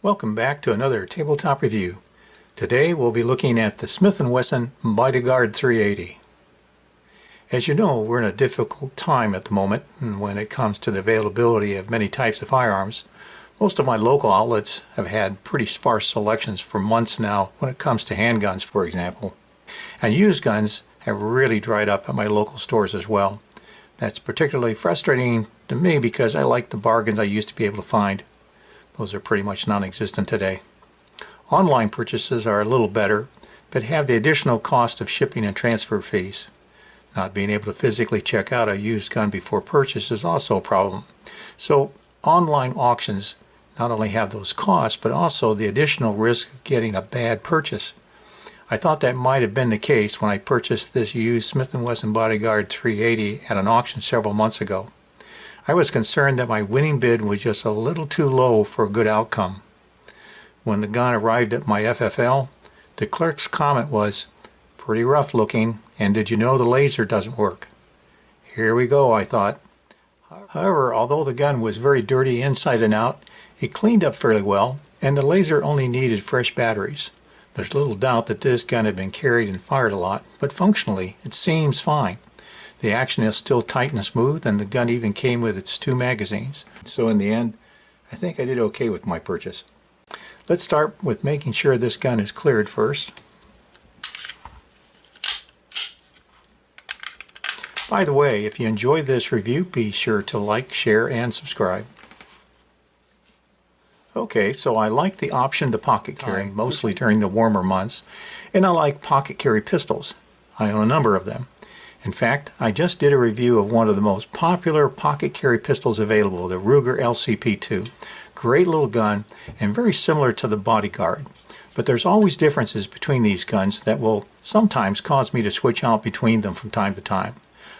Welcome back to another tabletop review. Today we'll be looking at the Smith Wesson Bodyguard 380. As you know, we're in a difficult time at the moment when it comes to the availability of many types of firearms. Most of my local outlets have had pretty sparse selections for months now when it comes to handguns, for example. And used guns have really dried up at my local stores as well. That's particularly frustrating to me because I like the bargains I used to be able to find. Those are pretty much non-existent today. Online purchases are a little better, but have the additional cost of shipping and transfer fees. Not being able to physically check out a used gun before purchase is also a problem. So online auctions not only have those costs, but also the additional risk of getting a bad purchase. I thought that might have been the case when I purchased this used Smith & Wesson Bodyguard 380 at an auction several months ago. I was concerned that my winning bid was just a little too low for a good outcome. When the gun arrived at my FFL, the clerk's comment was, "Pretty rough looking, and did you know the laser doesn't work?" Here we go, I thought. However, although the gun was very dirty inside and out, it cleaned up fairly well, and the laser only needed fresh batteries. There's little doubt that this gun had been carried and fired a lot, but functionally it seems fine. The action is still tight and smooth, and the gun even came with its 2 magazines. So in the end, I think I did okay with my purchase. Let's start with making sure this gun is cleared first. By the way, if you enjoyed this review, be sure to like, share, and subscribe. Okay, so I like the option to pocket carry, mostly during the warmer months, and I like pocket carry pistols. I own a number of them. In fact, I just did a review of one of the most popular pocket carry pistols available, the Ruger LCP2. Great little gun and very similar to the Bodyguard. But there's always differences between these guns that will sometimes cause me to switch out between them from time to time.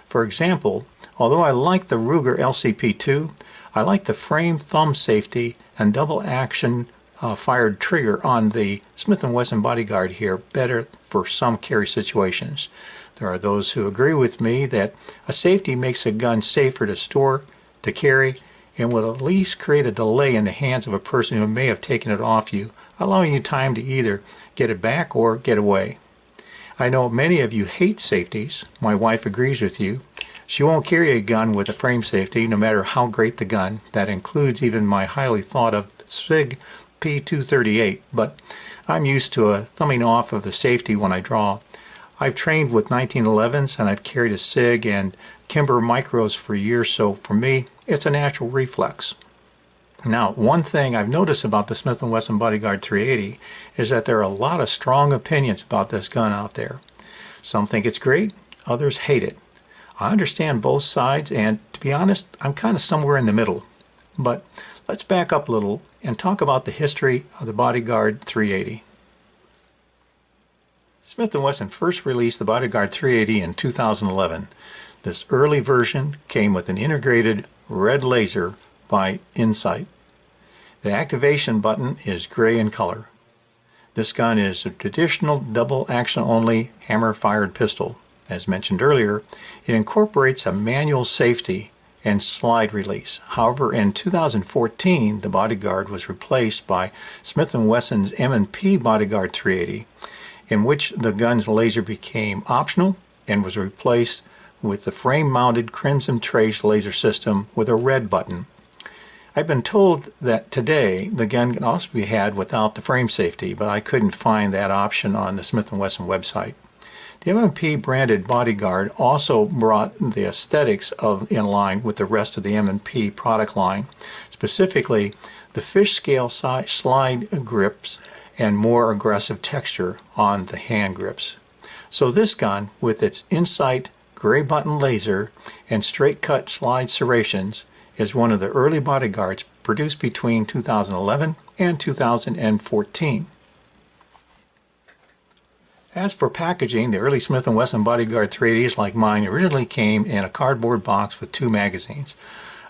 For example, although I like the Ruger LCP2, I like the frame thumb safety and double action fired trigger on the Smith & Wesson Bodyguard here better for some carry situations. There are those who agree with me that a safety makes a gun safer to store, to carry, and will at least create a delay in the hands of a person who may have taken it off you, allowing you time to either get it back or get away. I know many of you hate safeties. My wife agrees with you. She won't carry a gun with a frame safety no matter how great the gun. That includes even my highly thought of SIG P238, but I'm used to a thumbing off of the safety when I draw. I've trained with 1911s and I've carried a SIG and Kimber micros for years, so for me it's a natural reflex. Now, one thing I've noticed about the Smith & Wesson Bodyguard 380 is that there are a lot of strong opinions about this gun out there. Some think it's great, others hate it. I understand both sides, and to be honest, I'm kind of somewhere in the middle. But let's back up a little and talk about the history of the Bodyguard 380. Smith & Wesson first released the Bodyguard 380 in 2011. This early version came with an integrated red laser by Insight. The activation button is gray in color. This gun is a traditional double action only hammer fired pistol. As mentioned earlier, it incorporates a manual safety and slide release. However, in 2014, the Bodyguard was replaced by Smith & Wesson's M&P Bodyguard 380, in which the gun's laser became optional and was replaced with the frame-mounted Crimson Trace laser system with a red button. I've been told that today the gun can also be had without the frame safety, but I couldn't find that option on the Smith & Wesson website. The M&P branded Bodyguard also brought the aesthetics in line with the rest of the M&P product line, specifically the fish scale slide grips and more aggressive texture on the hand grips. So this gun, with its Insight gray button laser and straight cut slide serrations, is one of the early Bodyguards produced between 2011 and 2014. As for packaging, the early Smith & Wesson Bodyguard 380s like mine originally came in a cardboard box with 2 magazines,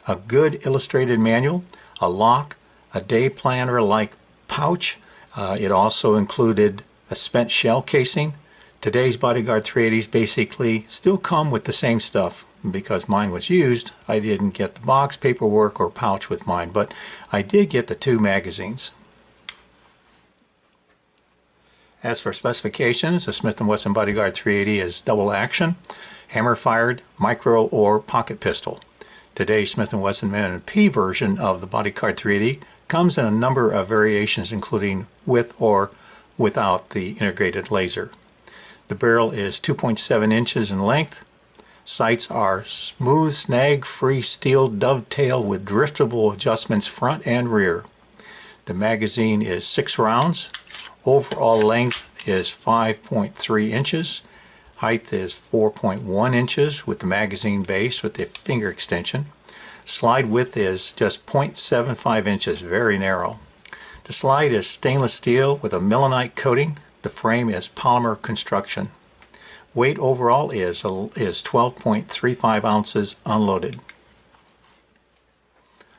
a good illustrated manual, a lock, a day planner-like pouch. It also included a spent shell casing. Today's Bodyguard 380s basically still come with the same stuff. Because mine was used, I didn't get the box, paperwork, or pouch with mine, but I did get the 2 magazines. As for specifications, the Smith & Wesson Bodyguard 380 is double action, hammer-fired, micro or pocket pistol. Today's Smith & Wesson M&P version of the Bodyguard 380 comes in a number of variations, including with or without the integrated laser. The barrel is 2.7 inches in length. Sights are smooth, snag-free steel dovetail with driftable adjustments front and rear. The magazine is 6 rounds. Overall length is 5.3 inches. Height is 4.1 inches with the magazine base with the finger extension. Slide width is just 0.75 inches, very narrow. The slide is stainless steel with a melanite coating. The frame is polymer construction. Weight overall is 12.35 ounces unloaded.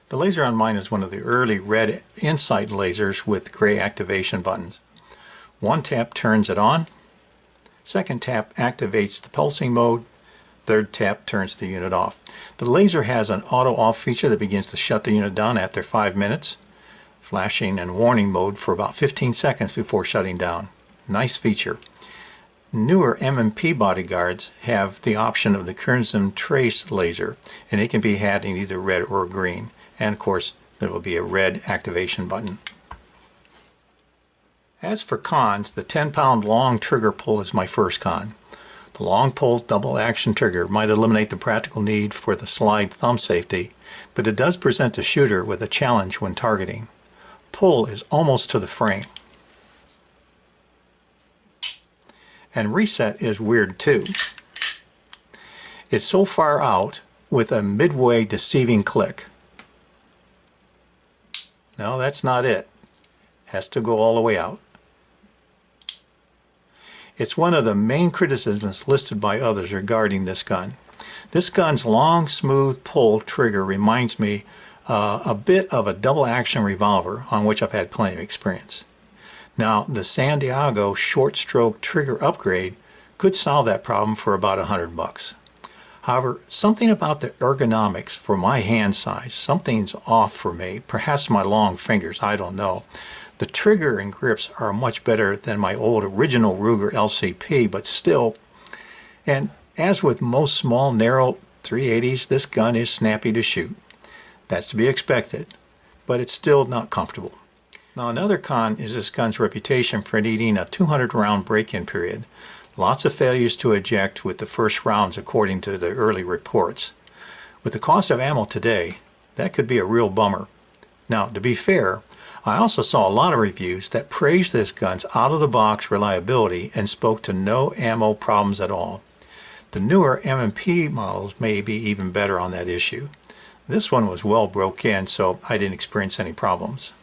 The laser on mine is one of the early red Insight lasers with gray activation buttons. One tap turns it on. Second tap activates the pulsing mode. Third tap turns the unit off. The laser has an auto off feature that begins to shut the unit down after 5 minutes. Flashing and warning mode for about 15 seconds before shutting down. Nice feature. Newer M&P bodyguards have the option of the Crimson Trace laser, and it can be had in either red or green. And of course, there will be a red activation button. As for cons, the 10-pound long trigger pull is my first con. The long pull double action trigger might eliminate the practical need for the slide thumb safety, but it does present the shooter with a challenge when targeting. Pull is almost to the frame. And reset is weird too. It's so far out with a midway deceiving click. No, that's not it. Has to go all the way out. It's one of the main criticisms listed by others regarding this gun. This gun's long, smooth pull trigger reminds me a bit of a double action revolver on which I've had plenty of experience. Now, the San Diego short stroke trigger upgrade could solve that problem for about $100. However, something about the ergonomics for my hand size, something's off for me, perhaps my long fingers, I don't know. The trigger and grips are much better than my old original Ruger LCP, but still, and as with most small, narrow 380s, this gun is snappy to shoot. That's to be expected, but it's still not comfortable. Now, another con is this gun's reputation for needing a 200-round break-in period. Lots of failures to eject with the first rounds according to the early reports. With the cost of ammo today, that could be a real bummer. Now, to be fair, I also saw a lot of reviews that praised this gun's out-of-the-box reliability and spoke to no ammo problems at all. The newer M&P models may be even better on that issue. This one was well broke in, so I didn't experience any problems.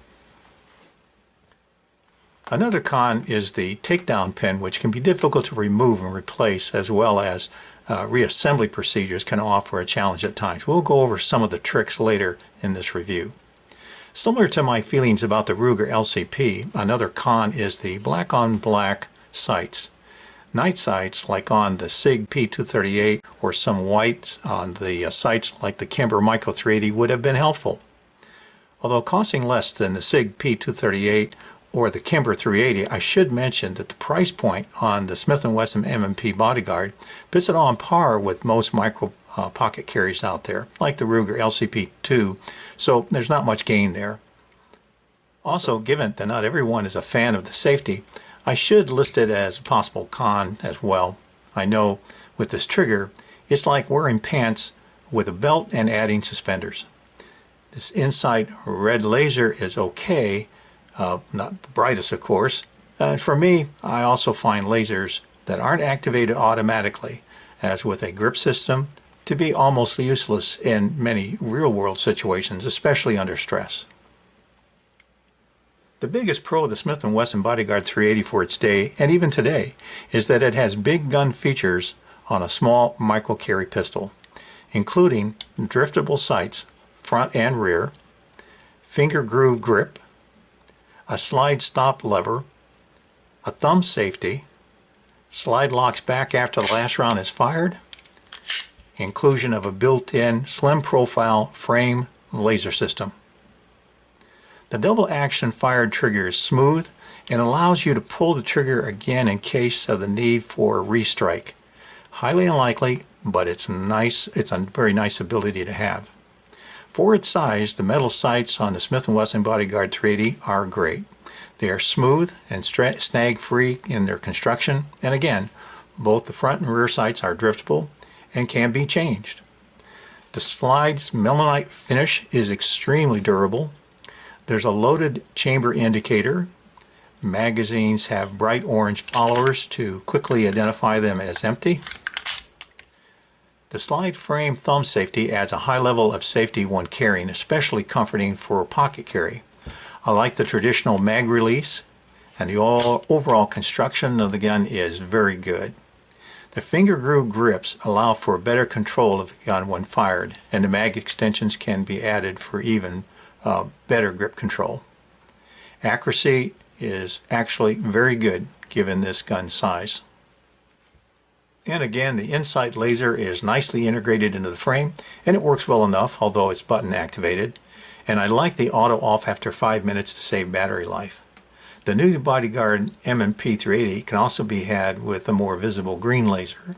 Another con is the takedown pin, which can be difficult to remove and replace, as well as reassembly procedures can offer a challenge at times. We'll go over some of the tricks later in this review. Similar to my feelings about the Ruger LCP, another con is the black-on-black sights. Night sights, like on the SIG P238 or some white on the sights like the Kimber Micro 380, would have been helpful. Although costing less than the SIG P238 or the Kimber 380, I should mention that the price point on the Smith & Wesson M&P Bodyguard puts it on par with most micro pocket carries out there, like the Ruger LCP2, so there's not much gain there. Also, given that not everyone is a fan of the safety, I should list it as a possible con as well. I know with this trigger, it's like wearing pants with a belt and adding suspenders. This Insight red laser is okay, not the brightest of course, and for me, I also find lasers that aren't activated automatically, as with a grip system, to be almost useless in many real-world situations, especially under stress. The biggest pro of the Smith & Wesson Bodyguard 380 for its day, and even today, is that it has big gun features on a small micro-carry pistol, including driftable sights, front and rear, finger groove grip, a slide stop lever, a thumb safety, slide locks back after the last round is fired, inclusion of a built-in slim profile frame laser system. The double action fired trigger is smooth and allows you to pull the trigger again in case of the need for a restrike. Highly unlikely, but it's nice. It's a very nice ability to have. For its size, the metal sights on the Smith & Wesson Bodyguard 380 are great. They are smooth and snag-free in their construction, and again, both the front and rear sights are driftable and can be changed. The slide's melanite finish is extremely durable. There's a loaded chamber indicator. Magazines have bright orange followers to quickly identify them as empty. The slide frame thumb safety adds a high level of safety when carrying, especially comforting for pocket carry. I like the traditional mag release, and the overall construction of the gun is very good. The finger groove grips allow for better control of the gun when fired, and the mag extensions can be added for even better grip control. Accuracy is actually very good given this gun size. And again, the Insight laser is nicely integrated into the frame, and it works well enough, although it's button activated. And I like the auto off after 5 minutes to save battery life. The new Bodyguard M&P 380 can also be had with a more visible green laser.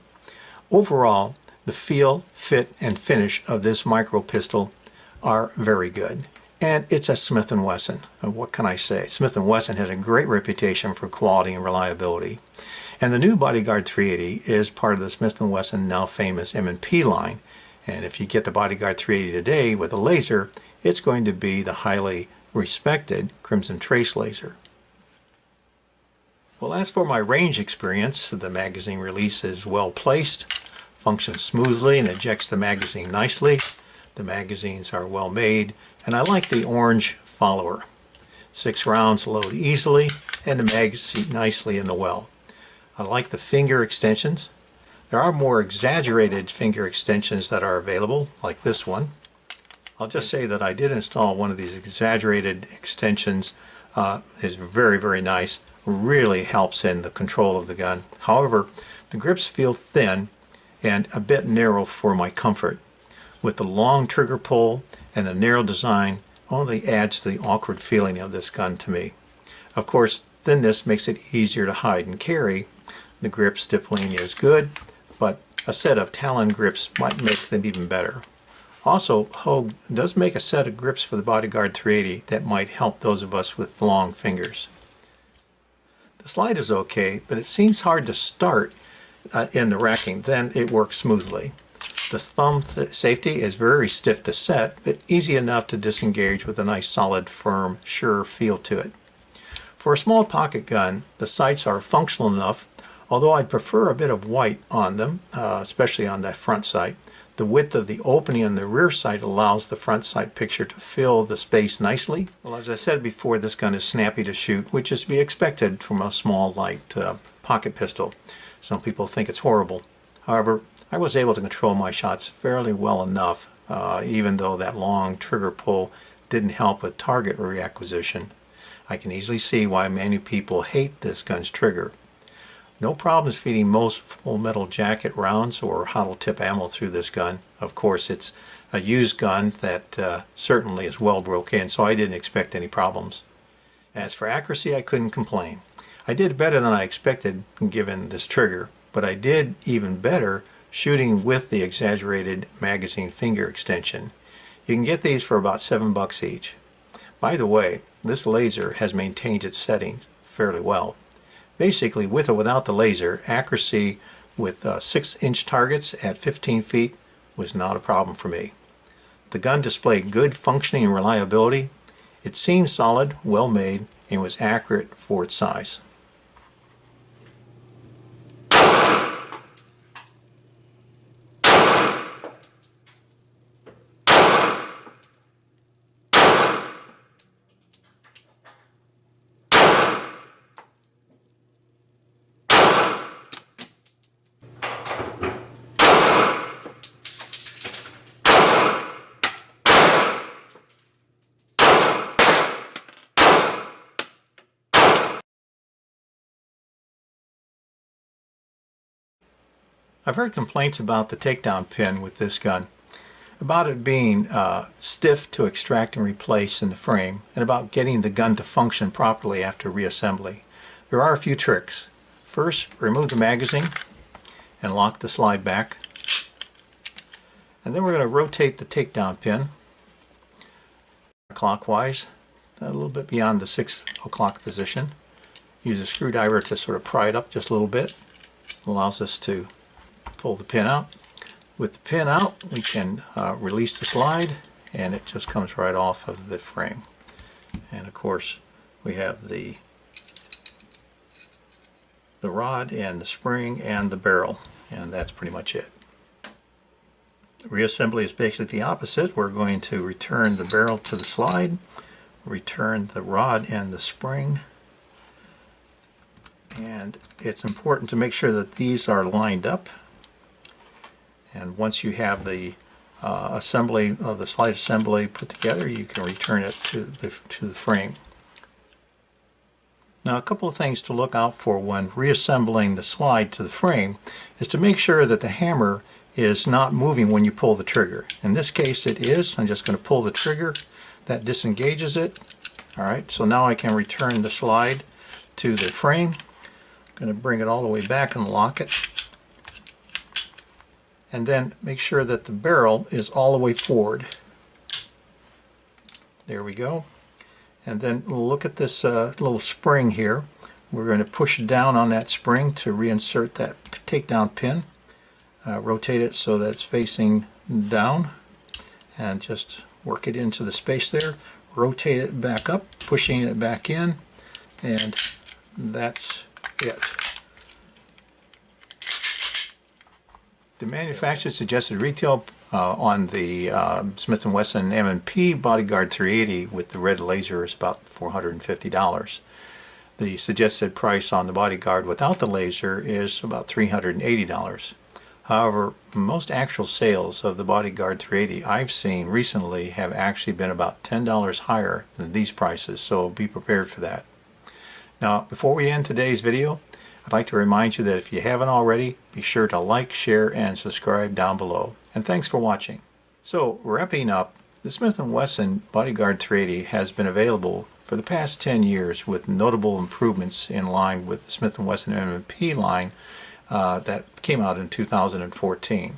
Overall, the feel, fit, and finish of this micro pistol are very good. And it's a Smith & Wesson. What can I say? Smith & Wesson has a great reputation for quality and reliability. And the new Bodyguard 380 is part of the Smith & Wesson now famous M&P line. And if you get the Bodyguard 380 today with a laser, it's going to be the highly respected Crimson Trace laser. Well, as for my range experience, the magazine release is well placed, functions smoothly, and ejects the magazine nicely. The magazines are well made, and I like the orange follower. 6 rounds load easily, and the mags seat nicely in the well. I like the finger extensions. There are more exaggerated finger extensions that are available, like this one. I'll just say that I did install one of these exaggerated extensions. It's very, very nice. Really helps in the control of the gun. However, the grips feel thin and a bit narrow for my comfort. With the long trigger pull and the narrow design, only adds to the awkward feeling of this gun to me. Of course, thinness makes it easier to hide and carry. The grip stippling is good, but a set of Talon grips might make them even better. Also, Hogue does make a set of grips for the Bodyguard 380 that might help those of us with long fingers. The slide is okay, but it seems hard to start in the racking. Then it works smoothly. The thumb safety is very stiff to set, but easy enough to disengage with a nice solid, firm, sure feel to it. For a small pocket gun, the sights are functional enough, although I'd prefer a bit of white on them, especially on that front sight. The width of the opening on the rear sight allows the front sight picture to fill the space nicely. Well, as I said before, this gun is snappy to shoot, which is to be expected from a small, light pocket pistol. Some people think it's horrible. However, I was able to control my shots fairly well enough, even though that long trigger pull didn't help with target reacquisition. I can easily see why many people hate this gun's trigger. No problems feeding most full metal jacket rounds or hollow tip ammo through this gun. Of course, it's a used gun that certainly is well broke in, so I didn't expect any problems. As for accuracy, I couldn't complain. I did better than I expected given this trigger, but I did even better shooting with the exaggerated magazine finger extension. You can get these for about $7 each. By the way, this laser has maintained its settings fairly well. Basically, with or without the laser, accuracy with 6-inch targets at 15 feet was not a problem for me. The gun displayed good functioning and reliability. It seemed solid, well made, and was accurate for its size. I've heard complaints about the takedown pin with this gun. about it being stiff to extract and replace in the frame, and about getting the gun to function properly after reassembly. There are a few tricks. First, remove the magazine and lock the slide back. And then we're going to rotate the takedown pin clockwise, a little bit beyond the 6 o'clock position. Use a screwdriver to sort of pry it up just a little bit. Allows us to pull the pin out. With the pin out, we can release the slide, and it just comes right off of the frame. And of course, we have the rod and the spring and the barrel, and that's pretty much it. Reassembly is basically the opposite. We're going to return the barrel to the slide, return the rod and the spring, and it's important to make sure that these are lined up. And once you have the assembly of the slide assembly put together, you can return it to the frame. Now, a couple of things to look out for when reassembling the slide to the frame is to make sure that the hammer is not moving when you pull the trigger. In this case it is. I'm just going to pull the trigger. That disengages it. Alright, so now I can return the slide to the frame. I'm going to bring it all the way back and lock it. And then make sure that the barrel is all the way forward. There we go. And then look at this little spring here. We're going to push down on that spring to reinsert that takedown pin. Rotate it so that it's facing down, and just work it into the space there. Rotate it back up, pushing it back in, and that's it. The manufacturer's suggested retail on the Smith & Wesson M&P Bodyguard 380 with the red laser is about $450. The suggested price on the Bodyguard without the laser is about $380. However, most actual sales of the Bodyguard 380 I've seen recently have actually been about $10 higher than these prices, so be prepared for that. Now, before we end today's video, I'd like to remind you that if you haven't already, be sure to like, share, and subscribe down below. And thanks for watching. So, wrapping up, the Smith & Wesson Bodyguard 380 has been available for the past 10 years with notable improvements in line with the Smith & Wesson M&P line that came out in 2014.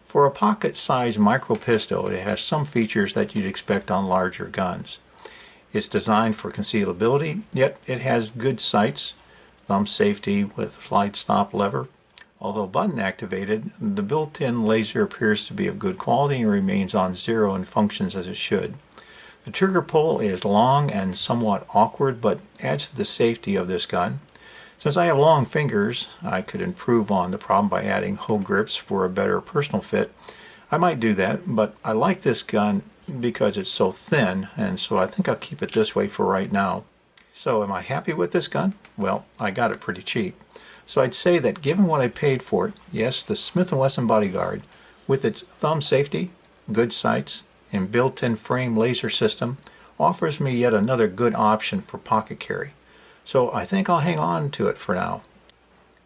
For a pocket-sized micro pistol, it has some features that you'd expect on larger guns. It's designed for concealability, yet it has good sights, thumb safety with slide stop lever. Although button activated, the built-in laser appears to be of good quality and remains on zero and functions as it should. The trigger pull is long and somewhat awkward, but adds to the safety of this gun. Since I have long fingers, I could improve on the problem by adding hoe grips for a better personal fit. I might do that, but I like this gun because it's so thin, and so I think I'll keep it this way for right now. So am I happy with this gun? Well, I got it pretty cheap. So I'd say that given what I paid for it, yes, the Smith & Wesson Bodyguard, with its thumb safety, good sights, and built-in frame laser system, offers me yet another good option for pocket carry. So I think I'll hang on to it for now.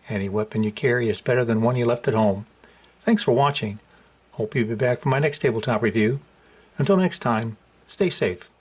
Any weapon you carry is better than one you left at home. Thanks for watching. Hope you'll be back for my next tabletop review. Until next time, stay safe.